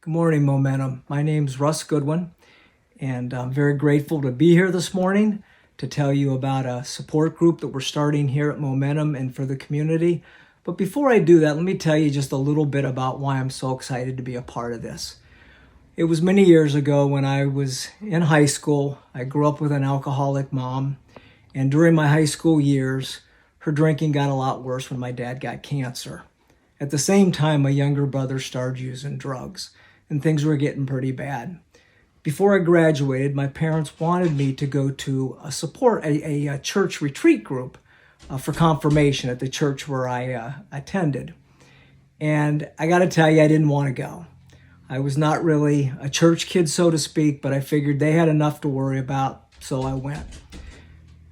Good morning, Momentum. My name's Russ Goodwin, and I'm very grateful to be here this morning to tell you about a support group that we're starting here at Momentum and for the community. But before I do that, let me tell you just a little bit about why I'm so excited to be a part of this. It was many years ago when I was in high school. I grew up with an alcoholic mom, and during my high school years, her drinking got a lot worse when my dad got cancer. At the same time, my younger brother started using drugs, and things were getting pretty bad. Before I graduated, my parents wanted me to go to a church retreat group for confirmation at the church where I attended. And I got to tell you, I didn't want to go. I was not really a church kid, so to speak, but I figured they had enough to worry about, so I went.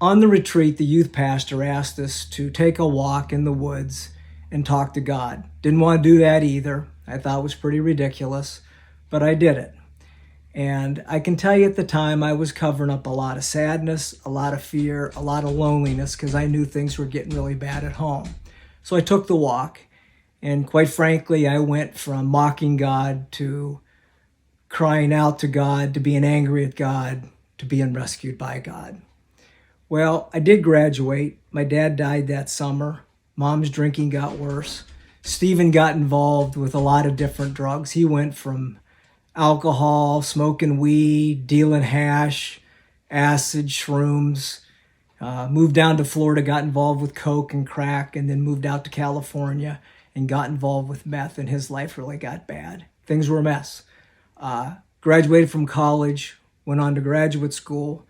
On the retreat, the youth pastor asked us to take a walk in the woods and talk to God. Didn't want to do that either. I thought it was pretty ridiculous, but I did it. And I can tell you at the time I was covering up a lot of sadness, a lot of fear, a lot of loneliness because I knew things were getting really bad at home. So I took the walk, and quite frankly, I went from mocking God to crying out to God, to being angry at God, to being rescued by God. Well, I did graduate. My dad died that summer. Mom's drinking got worse. Stephen got involved with a lot of different drugs. He went from alcohol, smoking weed, dealing hash, acid, shrooms, moved down to Florida, got involved with coke and crack, and then moved out to California and got involved with meth, and his life really got bad. Things were a mess. Graduated from college, went on to graduate school,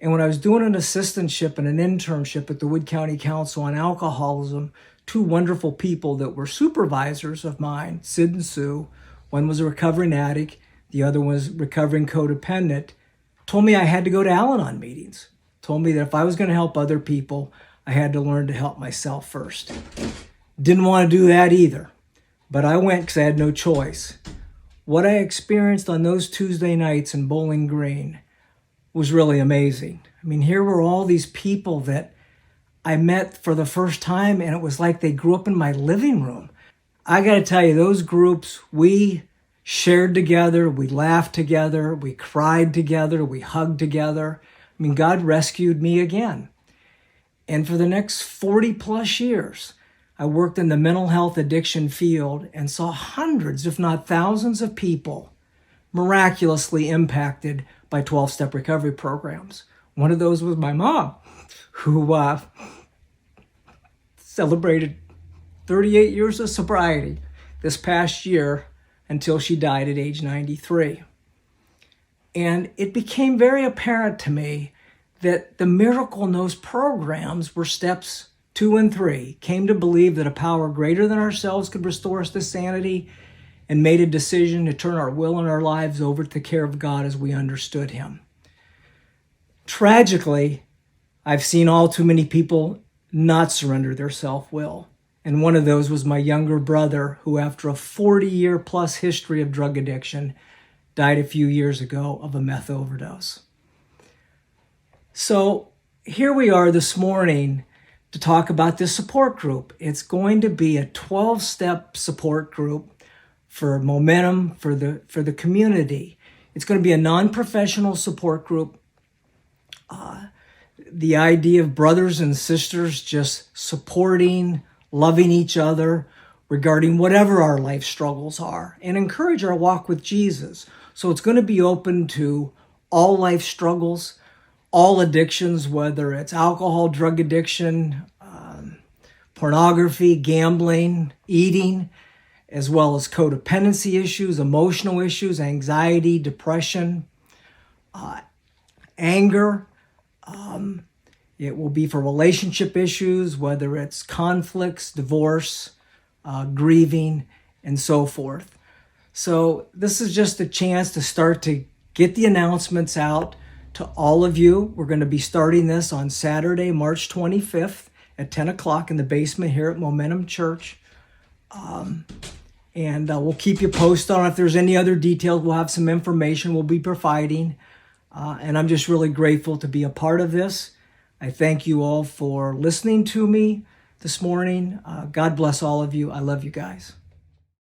and when I was doing an assistantship and an internship at the Wood County Council on Alcoholism, two wonderful people that were supervisors of mine, Sid and Sue, one was a recovering addict, the other was recovering codependent, told me I had to go to Al-Anon meetings. Told me that if I was going to help other people, I had to learn to help myself first. Didn't want to do that either, but I went because I had no choice. What I experienced on those Tuesday nights in Bowling Green was really amazing. I mean, here were all these people that I met for the first time, and it was like they grew up in my living room. I got to tell you, those groups, we shared together, we laughed together, we cried together, we hugged together. I mean, God rescued me again. And for the next 40 plus years, I worked in the mental health addiction field and saw hundreds, if not thousands of people miraculously impacted by 12-step recovery programs. One of those was my mom, who celebrated 38 years of sobriety this past year until she died at age 93. And it became very apparent to me that the miracle in those programs were steps 2 and 3. Came to believe that a power greater than ourselves could restore us to sanity, and made a decision to turn our will and our lives over to the care of God as we understood Him. Tragically, I've seen all too many people not surrender their self-will. And one of those was my younger brother, who after a 40-year plus history of drug addiction, died a few years ago of a meth overdose. So here we are this morning to talk about this support group. It's going to be a 12-step support group for Momentum, for the community. It's going to be a non-professional support group. The idea of brothers and sisters just supporting, loving each other regarding whatever our life struggles are, and encourage our walk with Jesus. So it's going to be open to all life struggles, all addictions, whether it's alcohol, drug addiction, pornography, gambling, eating, as well as codependency issues, emotional issues, anxiety, depression, anger. It will be for relationship issues, whether it's conflicts, divorce, grieving, and so forth. So this is just a chance to start to get the announcements out to all of you. We're going to be starting this on Saturday, March 25th at 10 o'clock in the basement here at Momentum Church. And we'll keep you posted on if there's any other details. We'll have some information we'll be providing. And I'm just really grateful to be a part of this. I thank you all for listening to me this morning. God bless all of you. I love you guys.